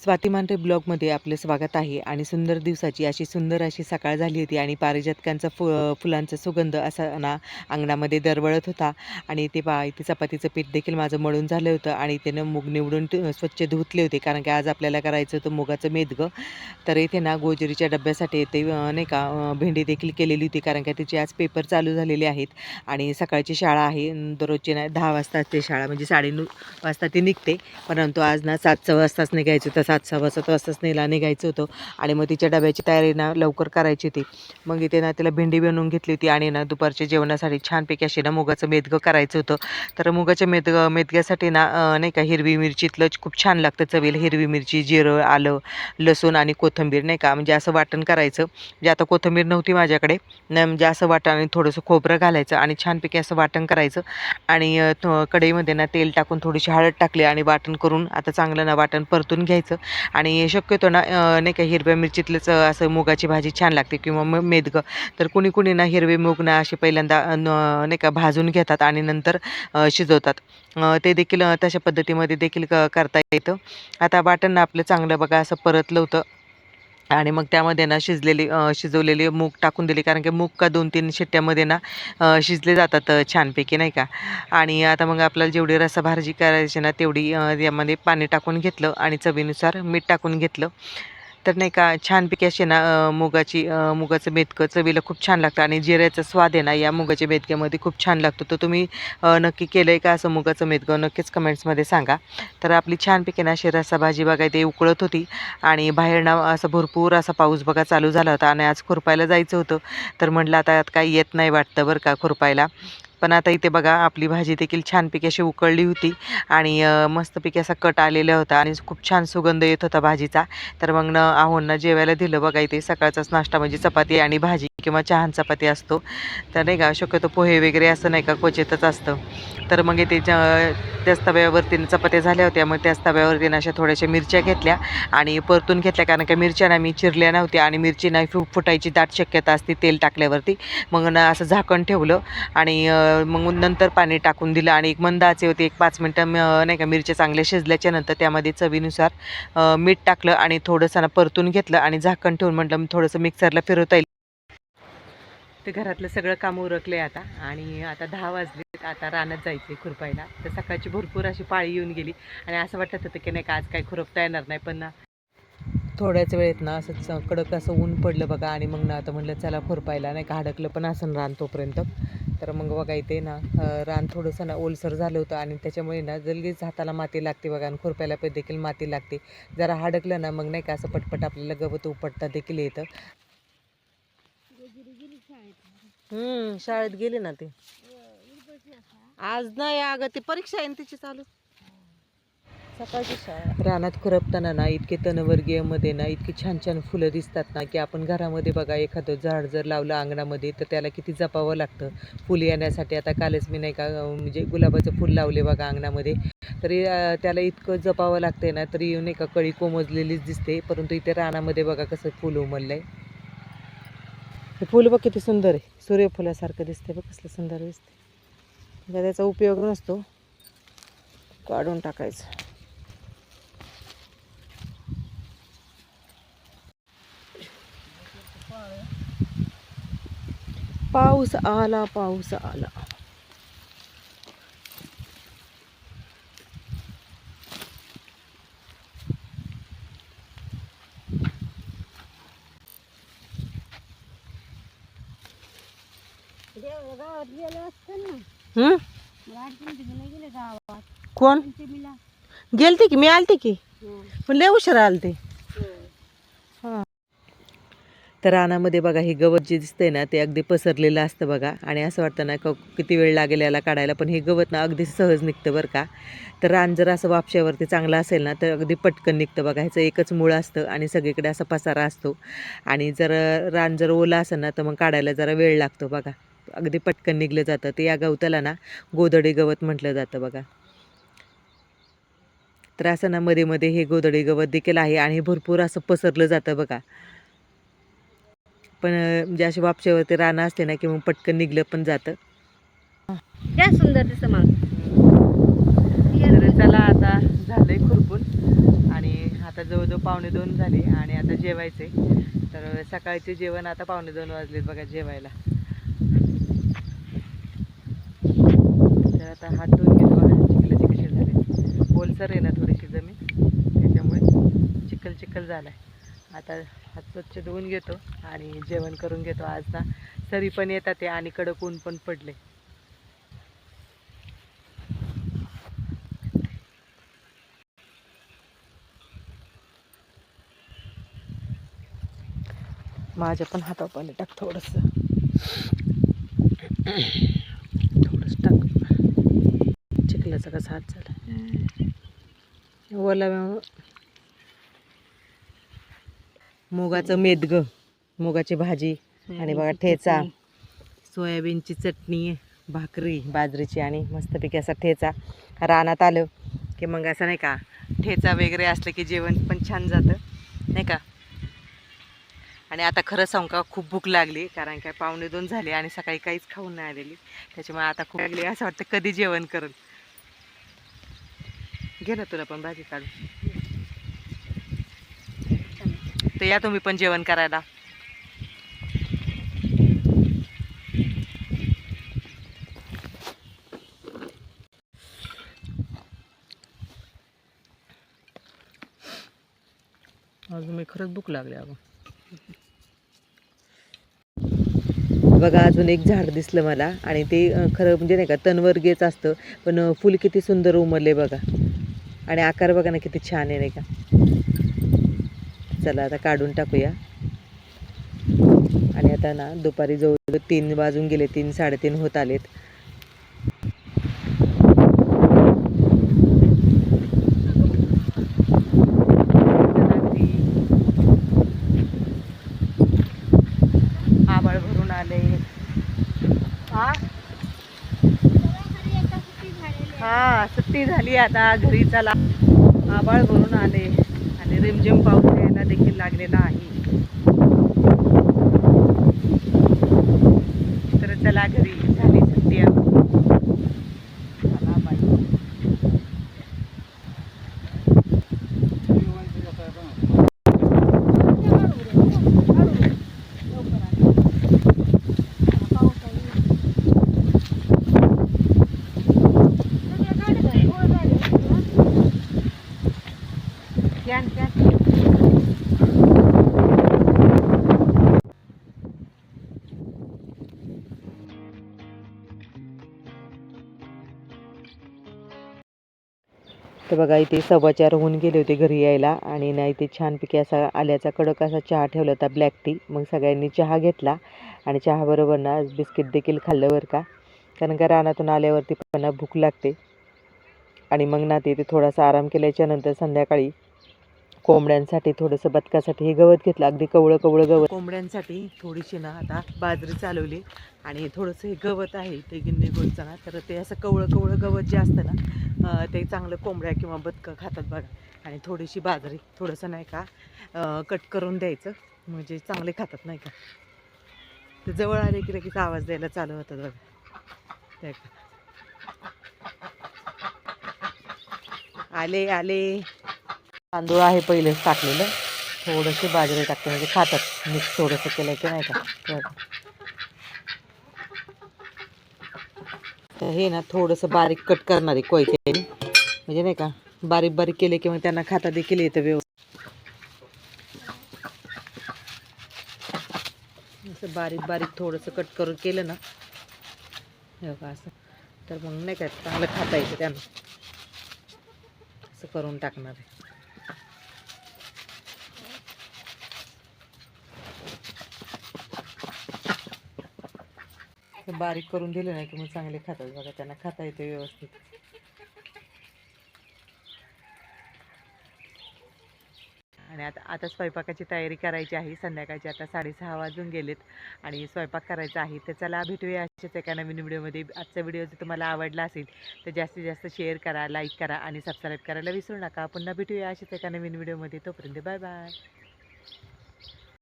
स्वाती मांढरे ब्लॉगमध्ये आपले स्वागत आहे. आणि सुंदर दिवसाची सुंदर अशी सकाळ झाली होती आणि पारिजातकांचा फुलांचा सुगंध असा ना अंगणामध्ये दरवळत होता. आणि ते इथे चपातीचं पीठ देखील माझं मळून झालं होतं आणि त्यानं मूग निवडून स्वच्छ धुतले होते, कारण की आज आपल्याला करायचं होतं मुगाचं मेदगं. तर इथे ना गोजरीच्या डब्यासाठी येते नाही का भेंडी देखील केलेली होती, कारण की तिचे आज पेपर चालू झालेले आहेत आणि सकाळची शाळा आहे. दररोजची ना 10 वाजता असते शाळा, म्हणजे 9:30 वाजता ती निघते. परंतु आज ना 7:15 वाजताच निघायचं होतं, 7:15 वाजताच निघायचं होतं. आणि मग तिच्या डब्याची तयारी ना लवकर करायची होती. मग इथे ना तिला भेंडी बनवून घेतली होती आणि ना दुपारच्या जेवणासाठी छानपैकी अशी ना मुगाचं मेदगं करायचं होतं. तर मुगाच्या मेदग्यासाठी ना नाही का हिरवी मिरचीतलं खूप छान लागतं चवीला. हिरवी मिरची, जिरं, आलं, लसूण आणि कोथिंबीर नाही का, म्हणजे असं वाटण करायचं. म्हणजे आता कोथिंबीर नव्हती माझ्याकडे, म्हणजे असं वाटण आणि थोडंसं खोबरं घालायचं आणि छानपैकी असं वाटण करायचं. आणि कढईमध्ये ना तेल टाकून थोडीशी हळद टाकली आणि वाटण करून आता चांगलं ना वाटण परतून घ्यायचं. आणि शक्यतो ना नाही का हिरव्या मिरचीतलंच असं मुगाची भाजी छान लागते, किंवा मग मेदगं. तर कुणी ना हिरवे मूग ना असे पहिल्यांदा नाही का भाजून घेतात आणि नंतर शिजवतात. ते देखील तशा पद्धतीमध्ये देखील करता येतं. आता वाटण आपलं चांगलं बघा असं परतलं होतं आणि मग त्यामध्ये ना शिजवलेली मूग टाकून दिली, कारण की मूग का 2-3 शिट्ट्यामध्ये ना शिजले जातात छानपैकी नाही का. आणि आता मग आपल्याला जेवढी रस्साभाजी करायची ना तेवढी यामध्ये पाणी टाकून घेतलं आणि चवीनुसार मीठ टाकून घेतलं. तर नाही का छानपैकी अशी ना मुगाचं मेदकं चवीला खूप छान लागतं आणि जिऱ्याचा स्वाद आहे ना या मुगाच्या मेदक्यामध्ये खूप छान लागतो. तर तुम्ही नक्की केलं आहे का असं मुगाचं मेदकं, नक्कीच कमेंट्समध्ये सांगा. तर आपली छानपैकी ना अशी रस्साभाजी बघा ते उकळत होती आणि बाहेर ना असं भरपूर असा पाऊस बघा चालू झाला होता आणि आज खुरपायला जायचं होतं. तर म्हटलं आता काही येत नाही वाटतं बरं का खुरपायला. पण आता इथे बघा आपली भाजी देखील छानपैकी अशी उकळली होती आणि मस्तपैकी असा कट आलेला होता आणि खूप छान सुगंध येत होता भाजीचा. तर मग आहोंना जेवायला दिलं बघा. इथे सकाळचाच नाश्ता म्हणजे चपाती आणि भाजी किंवा चहा चपाती असतो. तर नाही का शक्यतो पोहे वगैरे असं नाही का क्वचितच असतं. तर मग इथे त्याच तव्यावरती चपात्या झाल्या होत्या, मग त्याच तव्यावरती अशा थोड्याशा मिरच्या घेतल्या आणि परतून घेतल्या, कारण का मिरच्या ना मी चिरल्या नव्हत्या आणि मिरची नाही फुटायची दाट शक्यता असते तेल टाकल्यावरती. मग ना असं झाकण ठेवलं आणि मग नंतर पाणी टाकून दिलं आणि एक मंद आचेवरती एक 5 मिनटं नाही का मिरच्या चांगल्या शिजल्याच्या नंतर त्यामध्ये चवीनुसार मीठ टाकलं आणि थोडंसं ना परतून घेतलं आणि झाकण ठेवून म्हटलं थोडंसं मिक्सरला फिरवता येईल. ते घरातलं सगळं काम उरकले आता आणि आता 10 वाजले. आता रानात जायचे खुरपायला. तर सकाळची भरपूर अशी पाळी येऊन गेली आणि असं वाटत होतं की नाही का आज काही खुरपता येणार नाही. पण थोड्याच वेळेत ना असं कडक असं ऊन पडलं बघा आणि मग ना आता म्हटलं चला खुरपायला, नाही का हडकलं पण असं रान तोपर्यंत. तर मग बघा इथे ना रान थोडंसं ना ओलसर झालं होतं आणि त्याच्यामुळे ना जल्दीच हाताला माती लागते बघा आणि खुरपायला पण देखील माती लागते. जरा हडकलं ना मग नाही का असं पटपट आपल्याला गवत उपटता देखील येतं. शाळेत गेले ना ते. आज नाही अगं, ती परीक्षा आहे तिची चालू. सकाळची शाळा. रानात खुरपताना ना इतके तणवर्गीयमध्ये ना इतकी छान छान फुलं दिसतात ना, की आपण घरामध्ये बघा एखादं झाड जर लावलं अंगणामध्ये तर त्याला किती जपावं लागतं फुल येण्यासाठी. आता कालच मी नाही का म्हणजे गुलाबाचं फुल लावले बघा अंगणामध्ये, तरी त्याला इतकं जपावं लागतंय ना, तरी नाही का कळी कोमजलेलीच दिसते. परंतु इथे रानामध्ये बघा कसं फुल उमललंय. हे फुल बघ किती सुंदर आहे, सूर्यफुलासारखं दिसते बघ, कसलं सुंदर दिसते. त्याचा उपयोग नसतो, काढून टाकायचं. पाऊस आला, पाऊस आला. कोण गेलते की मी आलते की, पण लय उशिरा आलते. तर रानामध्ये बघा हे गवत जे दिसतंय ना ते अगदी पसरलेलं असतं बघा आणि असं वाटतं ना किती वेळ लागेल याला काढायला, पण हे गवत ना अगदी सहज निघतं बरं का. तर रान जर असं वापशावरती चांगलं असेल ना तर अगदी पटकन निघतं बघा. ह्याचं एकच मूळ असतं आणि सगळीकडे असा पसारा असतो. आणि जर रान जर ओलं असेल ना तर मग काढायला जरा वेळ लागतो बघा. अगदी पटकन निघलं जातं. ते या गवताला ना गोधडी गवत म्हटलं जातं बघा. तर असं ना मध्ये मध्ये हे गोधडी गवत देखील आहे आणि भरपूर असं पसरलं जातं बघा. पण म्हणजे अशी वापशावरती रानं असते ना की मग पटकन निघलं पण जातं. क्या सुंदर दिसतं मग. तर चला आता झालंय खुरपून आणि आता आता जवळजवळ 1:45 झाले आणि आता जेवायचे. तर सकाळचे जेवण आता 1:45 वाजलेत बघा जेवायला. तर आता हात धुवून घेतो बघा, चिखलाचे कसे झाले. ओलसर आहे ना थोडीशी जमीन, त्याच्यामुळे चिखल चिखल झाला आहे. आता हात स्वच्छ धुवून घेतो आणि जेवण करून घेतो. आज ना सरी पण येतात ते आणि कडक ऊन पण पडले. माझ्या पण हातावर पाणी टाक थोडंसं, थोडंसं टाक. चिखलाचा कसा हात झाला ओला. मुगाचं मेदगं, मुगाची भाजी आणि बघा ठेचा, सोयाबीनची चटणी, भाकरी बाजरीची आणि मस्तपैकी असा ठेचा. रानात आलं की मग असं नाही का ठेचा वगैरे असलं की जेवण पण छान जातं नाही का. आणि आता खरं सांगू का खूप भूक लागली, कारण काय 1:45 झाले आणि सकाळी काहीच खाऊन नाही आलेली, त्याच्यामुळे आता खूप लागली. असं वाटतं कधी जेवण करेल. घे ना तुला पण भाजी काढून. तर या तुम्ही पण जेवण करायला. अजून मी खरंच भूक लागली अगं. बघा अजून एक झाड दिसलं मला आणि ते खरं म्हणजे नाही का तणवर्गीयच असतं, पण फुल किती सुंदर उमलले बघा आणि आकार बघा ना किती छान आहे नाही का. चला आता काढून टाकूया. आणि आता ना दुपारी जवळ 3 वाजून गेले, 3 3:30 होत आलेत. आभाळ भरून आले. हा सुट्टी झाली आता घरी चला. आभाळ भरून आले आणि रिमझिम पाऊस यायला देखील लागलेला आहे. तर चला घरी, झाली सुट्टी. चला बाई. तर बघा इथे 4:15 होऊन गेले होते घरी यायला आणि ना इथे छानपैकी असा आल्याचा कडक असा चहा ठेवला होता, ब्लॅक टी. मग सगळ्यांनी चहा घेतला आणि चहाबरोबर ना बिस्किट देखील खाल्लं बरं का, कारण का रानातून आल्यावरती पण भूक लागते. आणि मग ना तिथे थोडासा आराम केल्याच्या नंतर संध्याकाळी कोंबड्यांसाठी थोडंसं बदकासाठी हे गवत घेतलं, अगदी कवळं कवळं गवत. कोंबड्यांसाठी थोडीशी ना आता बाजरी चालवली आणि थोडंसं हे गवत आहे ते गिन्नी गोलचं ना, तर ते असं कवळं कवळं गवत जे असतं ना ते चांगलं कोंबड्या किंवा बदकं खातात बघा. आणि थोडीशी बाजरी थोडंसं नाही का कट करून द्यायचं, म्हणजे चांगले खातात नाही का. ते जवळ आले की लगेच आवाज द्यायला चालू होतात बघा. ते आले आले. तांदूळ आहे पहिलेच टाकलेलं, थोडंसे बाजरी टाकते म्हणजे खातात मिक्स थोडंसं केलं की नाही का. तर हे ना थोडंसं बारीक कट करणार आहे कोयत्याने, म्हणजे नाही का बारीक बारीक केले की मग त्यांना खाता देखील येतं व्यवस्थित. असं बारीक बारीक थोडंसं कट करून केलं ना हे का असं, तर मग नाही का चांगलं खाता येतं त्यांना. असं करून टाकणार आहे. बारीक करून दिलं नाही की मग चांगले खातात बघा, त्यांना खाता येते व्यवस्थित. आणि आता स्वयंपाकाची तयारी करायची आहे. संध्याकाळचे आता 6:30 वाजून गेलेत आणि स्वयंपाक करायचा आहे. तर चला भेटूया अशाच एका नवीन व्हिडिओमध्ये. आजचा व्हिडिओ जर तुम्हाला आवडला असेल तर जास्तीत जास्त शेअर करा, लाईक करा आणि सबस्क्राईब करायला विसरू नका. पुन्हा भेटूया अशाच एका नवीन व्हिडिओमध्ये. तोपर्यंत बाय बाय.